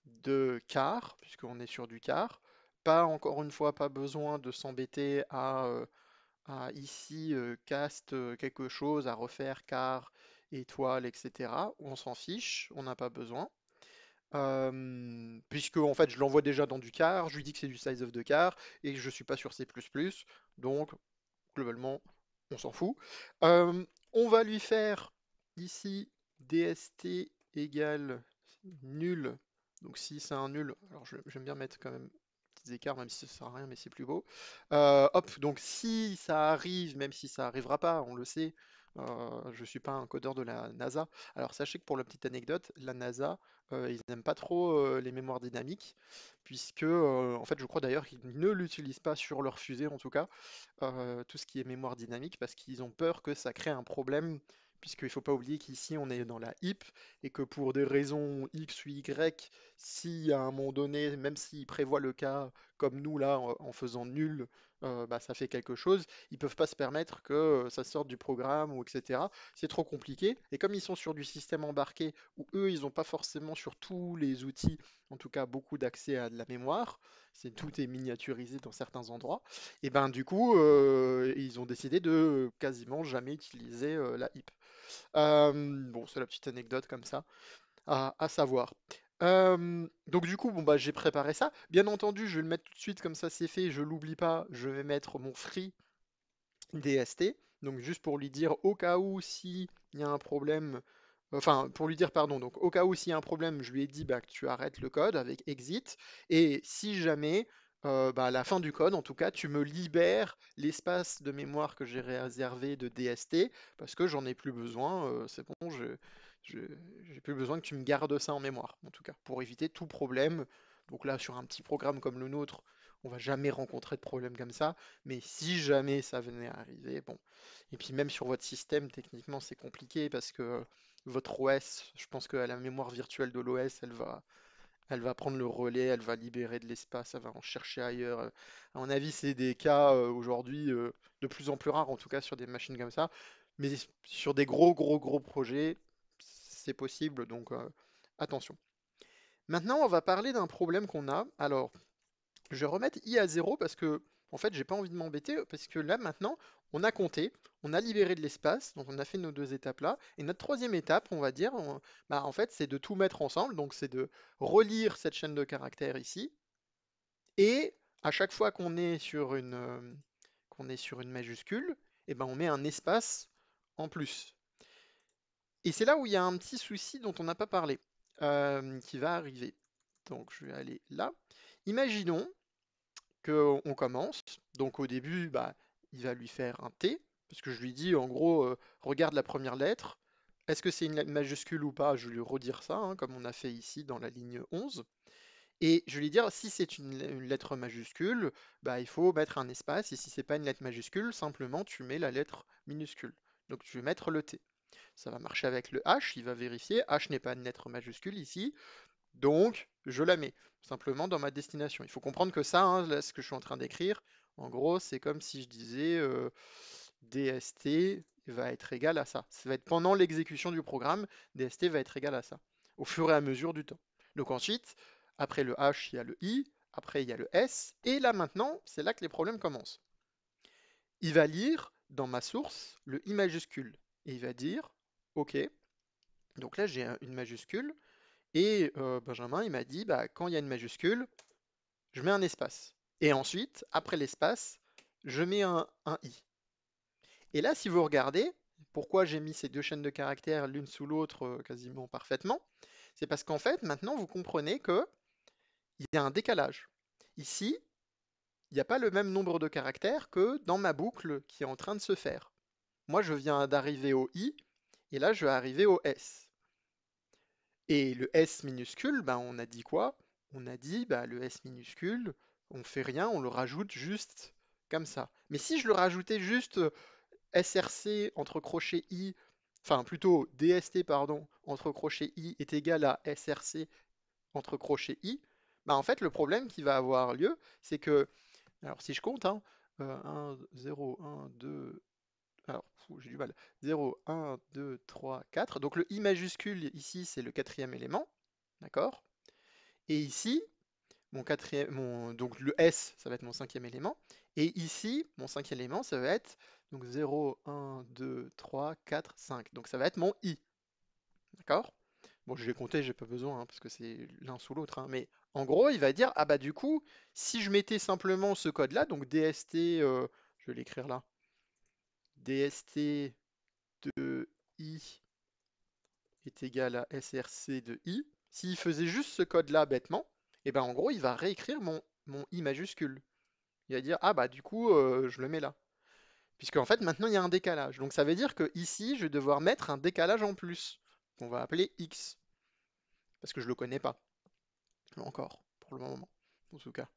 de car, puisqu'on est sur du car. Pas encore une fois, pas besoin de s'embêter à ici cast quelque chose, à refaire car, étoile, etc. On s'en fiche, on n'a pas besoin. Puisque en fait je l'envoie déjà dans du car, je lui dis que c'est du size of de car et que je suis pas sur C++, donc globalement on s'en fout. Euh, on va lui faire ici dst égale nul, donc si c'est un nul, alors j'aime bien mettre quand même petits écarts, même si ça sert à rien, mais c'est plus beau. Hop, donc si ça arrive, même si ça arrivera pas, on le sait, je suis pas un codeur de la NASA. Alors sachez que pour la petite anecdote, la NASA, ils n'aiment pas trop les mémoires dynamiques, puisque en fait je crois d'ailleurs qu'ils ne l'utilisent pas sur leur fusée en tout cas, tout ce qui est mémoire dynamique, parce qu'ils ont peur que ça crée un problème, puisqu'il ne faut pas oublier qu'ici on est dans la HIP, et que pour des raisons X ou Y, si à un moment donné, même s'ils prévoient le cas comme nous là, en faisant nul, bah, ça fait quelque chose, ils peuvent pas se permettre que ça sorte du programme ou etc. C'est trop compliqué. Et comme ils sont sur du système embarqué, où eux, ils n'ont pas forcément sur tous les outils, en tout cas beaucoup d'accès à de la mémoire, tout est miniaturisé dans certains endroits, et ben du coup, ils ont décidé de quasiment jamais utiliser la HIP. Bon, c'est la petite anecdote comme ça à savoir. Donc du coup, bon bah j'ai préparé ça. Bien entendu, je vais le mettre tout de suite comme ça c'est fait, je l'oublie pas. Je vais mettre mon free DST. Donc juste pour lui dire au cas où s'il y a un problème, enfin pour lui dire pardon, donc au cas où s'il y a un problème, je lui ai dit bah, que tu arrêtes le code avec exit. Et si jamais, bah, à la fin du code, en tout cas, tu me libères l'espace de mémoire que j'ai réservé de DST, parce que j'en ai plus besoin, c'est bon, je- j'ai plus besoin que tu me gardes ça en mémoire, en tout cas, pour éviter tout problème. Donc là, sur un petit programme comme le nôtre, on va jamais rencontrer de problème comme ça. Mais si jamais ça venait à arriver, bon. Et puis même sur votre système, techniquement, c'est compliqué parce que votre OS, je pense que la mémoire virtuelle de l'OS, elle va prendre le relais, elle va libérer de l'espace, elle va en chercher ailleurs. À mon avis, c'est des cas aujourd'hui de plus en plus rares, en tout cas sur des machines comme ça. Mais sur des gros, gros, gros projets, c'est possible, donc attention. Maintenant, on va parler d'un problème qu'on a. Alors, je vais remettre i à 0 parce que, en fait, j'ai pas envie de m'embêter parce que là, maintenant, on a compté, on a libéré de l'espace, donc on a fait nos deux étapes là. Et notre troisième étape, on va dire, bah, en fait, c'est de tout mettre ensemble. Donc, c'est de relire cette chaîne de caractères ici. Et à chaque fois qu'on est sur une majuscule, eh ben, on met un espace en plus. Et c'est là où il y a un petit souci dont on n'a pas parlé, qui va arriver. Donc, je vais aller là. Imaginons qu'on commence. Donc au début, bah, il va lui faire un T, parce que je lui dis en gros, regarde la première lettre. Est-ce que c'est une lettre majuscule ou pas? Je vais lui redire ça, hein, comme on a fait ici dans la ligne 11. Et je vais lui dire, si c'est une lettre majuscule, bah, il faut mettre un espace. Et si c'est pas une lettre majuscule, simplement tu mets la lettre minuscule. Donc je vais mettre le T. Ça va marcher avec le H, il va vérifier. H n'est pas une lettre majuscule ici. Donc, je la mets simplement dans ma destination. Il faut comprendre que ça, hein, là, ce que je suis en train d'écrire, en gros, c'est comme si je disais DST va être égal à ça. Ça va être pendant l'exécution du programme, DST va être égal à ça, au fur et à mesure du temps. Donc ensuite, après le H, il y a le I, après il y a le S, et là maintenant, c'est là que les problèmes commencent. Il va lire dans ma source le I majuscule, et il va dire, OK, donc là j'ai une majuscule, et Benjamin, il m'a dit, bah, quand il y a une majuscule, je mets un espace. Et ensuite, après l'espace, je mets un i. Et là, si vous regardez, pourquoi j'ai mis ces deux chaînes de caractères l'une sous l'autre quasiment parfaitement, c'est parce qu'en fait, maintenant, vous comprenez qu'il y a un décalage. Ici, il n'y a pas le même nombre de caractères que dans ma boucle qui est en train de se faire. Moi, je viens d'arriver au i, et là, je vais arriver au s. Et le S minuscule, bah, on a dit quoi? On a dit bah, le S minuscule, on fait rien, on le rajoute juste comme ça. Mais si je le rajoutais juste SRC entre crochets I, enfin plutôt DST pardon, entre crochets I est égal à SRC entre crochets I, bah en fait le problème qui va avoir lieu, c'est que, alors si je compte, hein, 1, 0, 1, 2, alors j'ai du mal, 0, 1, 2, 3, 4, donc le I majuscule ici c'est le quatrième élément, d'accord? Et ici, donc le S, ça va être mon cinquième élément. Et ici, mon cinquième élément, ça va être donc 0, 1, 2, 3, 4, 5. Donc ça va être mon I. D'accord? Bon, je vais compter, j'ai pas besoin, hein, parce que c'est l'un sous l'autre, hein. Mais en gros, il va dire, ah bah du coup, si je mettais simplement ce code-là, donc DST, je vais l'écrire là, DST de I est égal à SRC de I. S'il faisait juste ce code-là bêtement, et ben en gros, il va réécrire mon I majuscule. Il va dire, ah bah du coup, je le mets là. Puisque en fait, maintenant, il y a un décalage. Donc ça veut dire que ici, je vais devoir mettre un décalage en plus, qu'on va appeler X, parce que je le connais pas, encore, pour le moment, en tout cas.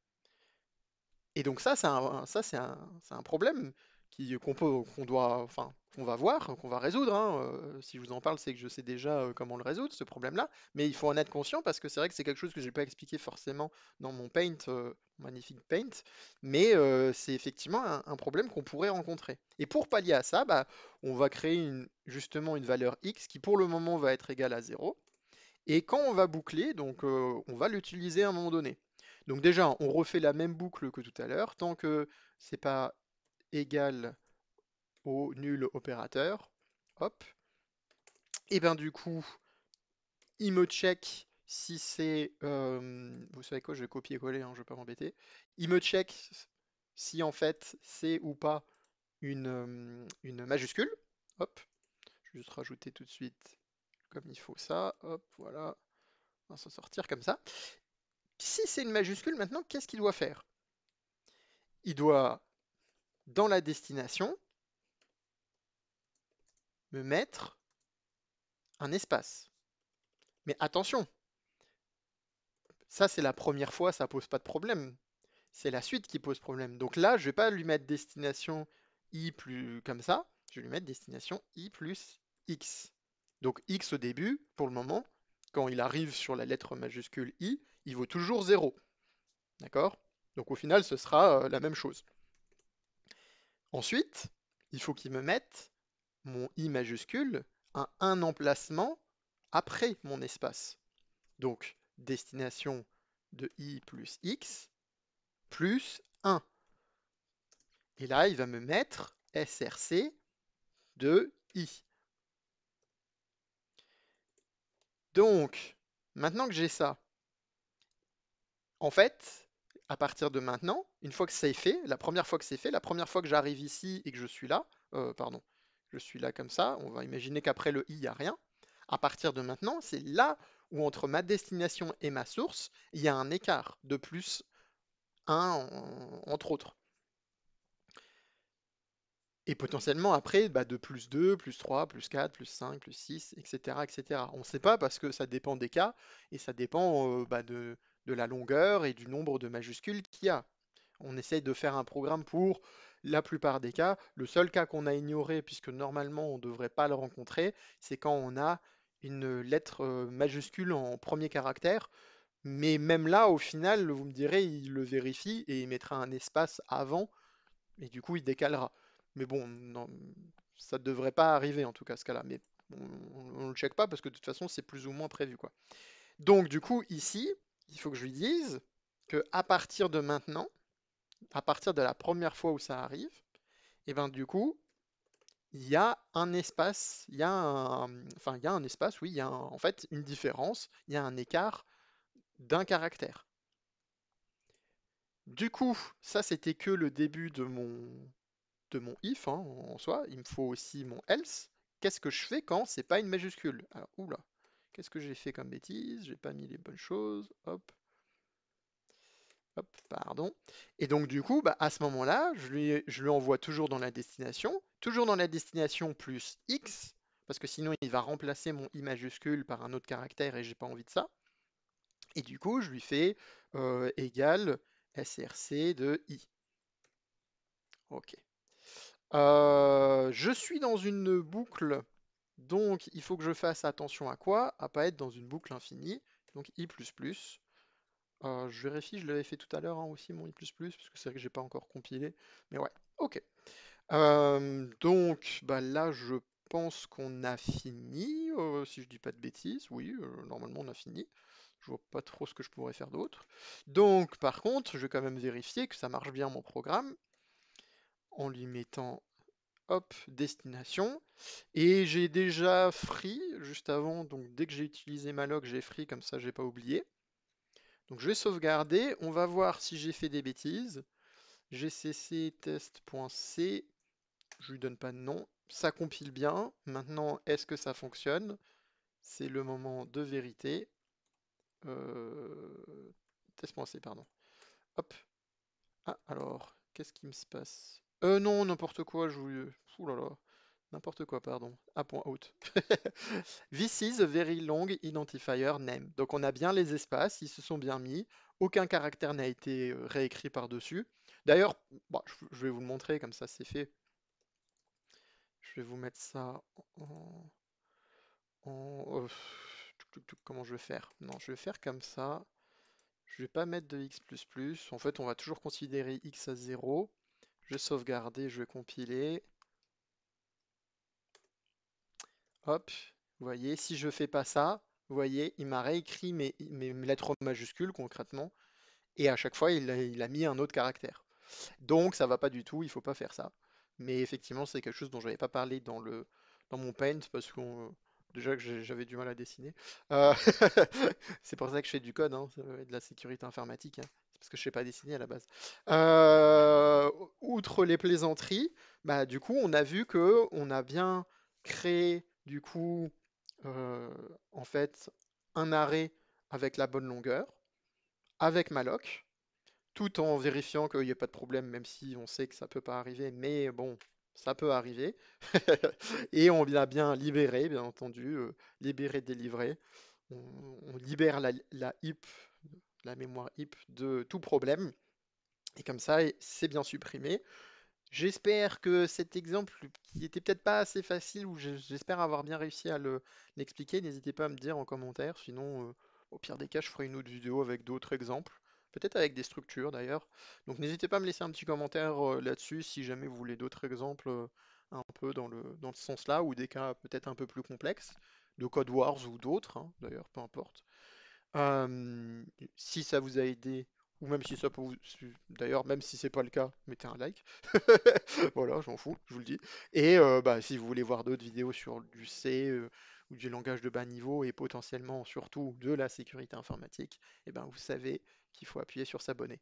Et donc c'est un problème qu'on doit, enfin, qu'on va voir, qu'on va résoudre, hein. Si je vous en parle, c'est que je sais déjà comment le résoudre, ce problème-là. Mais il faut en être conscient parce que c'est vrai que c'est quelque chose que je n'ai pas expliqué forcément dans mon Paint, magnifique Paint. Mais c'est effectivement un problème qu'on pourrait rencontrer. Et pour pallier à ça, bah, on va créer justement une valeur x qui pour le moment va être égale à 0. Et quand on va boucler, donc on va l'utiliser à un moment donné. Donc déjà, on refait la même boucle que tout à l'heure, tant que c'est pas égal au nul opérateur. Hop. Et bien du coup, il me check si c'est... vous savez quoi, je vais copier-coller, hein, je ne vais pas m'embêter. Il me check si en fait c'est ou pas une majuscule. Hop. Je vais juste rajouter tout de suite comme il faut ça. Hop, voilà. On va s'en sortir comme ça. Si c'est une majuscule, maintenant, qu'est-ce qu'il doit faire? Il doit, dans la destination, me mettre un espace. Mais attention, ça c'est la première fois, ça pose pas de problème. C'est la suite qui pose problème. Donc là, je vais pas lui mettre destination i plus comme ça, je vais lui mettre destination i plus x. Donc x au début, pour le moment, quand il arrive sur la lettre majuscule i, il vaut toujours 0. D'accord? Donc au final, ce sera la même chose. Ensuite, il faut qu'il me mette mon i majuscule à un emplacement après mon espace. Donc, destination de i plus x plus 1. Et là, il va me mettre src de i. Donc, maintenant que j'ai ça, en fait, à partir de maintenant, une fois que c'est fait, la première fois que c'est fait, la première fois que j'arrive ici et que je suis là, pardon, je suis là comme ça, on va imaginer qu'après le i, il n'y a rien. À partir de maintenant, c'est là où entre ma destination et ma source, il y a un écart de plus 1, entre autres. Et potentiellement après, bah, de plus 2, plus 3, plus 4, plus 5, plus 6, etc., etc. On ne sait pas parce que ça dépend des cas et ça dépend bah, de la longueur et du nombre de majuscules qu'il y a. On essaye de faire un programme pour la plupart des cas. Le seul cas qu'on a ignoré, puisque normalement on ne devrait pas le rencontrer, c'est quand on a une lettre majuscule en premier caractère. Mais même là, au final, vous me direz, il le vérifie et il mettra un espace avant et du coup il décalera. Mais bon, non, ça ne devrait pas arriver en tout cas ce cas-là. Mais on ne le check pas parce que de toute façon c'est plus ou moins prévu quoi. Donc du coup ici, il faut que je lui dise que à partir de maintenant, à partir de la première fois où ça arrive, et ben du coup, il y a un espace, enfin il y a un espace, oui, il y a en fait une différence, il y a un écart d'un caractère. Du coup, ça c'était que le début de mon if hein, en soi. Il me faut aussi mon else. Qu'est-ce que je fais quand c'est pas une majuscule? Alors, oula, qu'est-ce que j'ai fait comme bêtise? J'ai pas mis les bonnes choses. Hop, hop, pardon. Et donc du coup, bah, à ce moment-là, je lui envoie toujours dans la destination plus x, parce que sinon il va remplacer mon i majuscule par un autre caractère et j'ai pas envie de ça. Et du coup, je lui fais égal src de i. Ok. Je suis dans une boucle, donc il faut que je fasse attention à quoi? À pas être dans une boucle infinie. Donc i++. Je vérifie, je l'avais fait tout à l'heure hein, aussi, mon i++, parce que c'est vrai que j'ai pas encore compilé. Mais ouais, ok. Donc bah là, je pense qu'on a fini, si je dis pas de bêtises. Oui, normalement on a fini. Je vois pas trop ce que je pourrais faire d'autre. Donc par contre, je vais quand même vérifier que ça marche bien mon programme en lui mettant hop, destination. Et j'ai déjà free juste avant, donc dès que j'ai utilisé ma log, j'ai free, comme ça j'ai pas oublié. Donc je vais sauvegarder, on va voir si j'ai fait des bêtises. gcc test.c, je lui donne pas de nom, ça compile bien. Maintenant, est-ce que ça fonctionne? C'est le moment de vérité. Test.c, pardon. Hop. Ah, alors, qu'est-ce qui me se passe? Non, n'importe quoi, je voulais... Ouh là là, n'importe quoi, pardon. Ah, point out. This is a very long identifier name. Donc on a bien les espaces, ils se sont bien mis. Aucun caractère n'a été réécrit par-dessus. D'ailleurs, bon, je vais vous le montrer, comme ça c'est fait. Je vais vous mettre ça en... comment je vais faire? Non, je vais faire comme ça. Je vais pas mettre de x++. En fait, on va toujours considérer x à 0. Je vais sauvegarder, je vais compiler. Hop, vous voyez, si je fais pas ça, vous voyez, il m'a réécrit mes lettres majuscules concrètement, et à chaque fois, il a mis un autre caractère. Donc, ça va pas du tout, il faut pas faire ça. Mais effectivement, c'est quelque chose dont je n'avais pas parlé dans mon Paint, parce que déjà que j'avais du mal à dessiner. Euh, c'est pour ça que je fais du code, hein, et de la sécurité informatique, hein. C'est parce que je sais pas dessiner à la base. Euh, Outre les plaisanteries, bah, du coup, on a vu que on a bien créé, du coup, euh, en fait, un arrêt avec la bonne longueur, avec malloc, tout en vérifiant qu'il n'y ait pas de problème, même si on sait que ça peut pas arriver, mais bon, ça peut arriver. Et on l'a bien libéré, bien entendu, libéré, délivré. On libère la heap, la mémoire heap de tout problème, et comme ça, c'est bien supprimé. J'espère que cet exemple, qui était peut-être pas assez facile, ou j'espère avoir bien réussi à l'expliquer, n'hésitez pas à me dire en commentaire, sinon, au pire des cas, je ferai une autre vidéo avec d'autres exemples, peut-être avec des structures d'ailleurs. Donc n'hésitez pas à me laisser un petit commentaire là-dessus si jamais vous voulez d'autres exemples un peu dans le sens-là, ou des cas peut-être un peu plus complexes, de Code Wars ou d'autres, hein, d'ailleurs, peu importe. Euh, Si ça vous a aidé, ou même si ça peut vous... D'ailleurs, même si c'est pas le cas, mettez un like. Voilà, j'en fous, je vous le dis. Et bah, si vous voulez voir d'autres vidéos sur du C ou du langage de bas niveau et potentiellement surtout de la sécurité informatique, eh ben, vous savez qu'il faut appuyer sur s'abonner.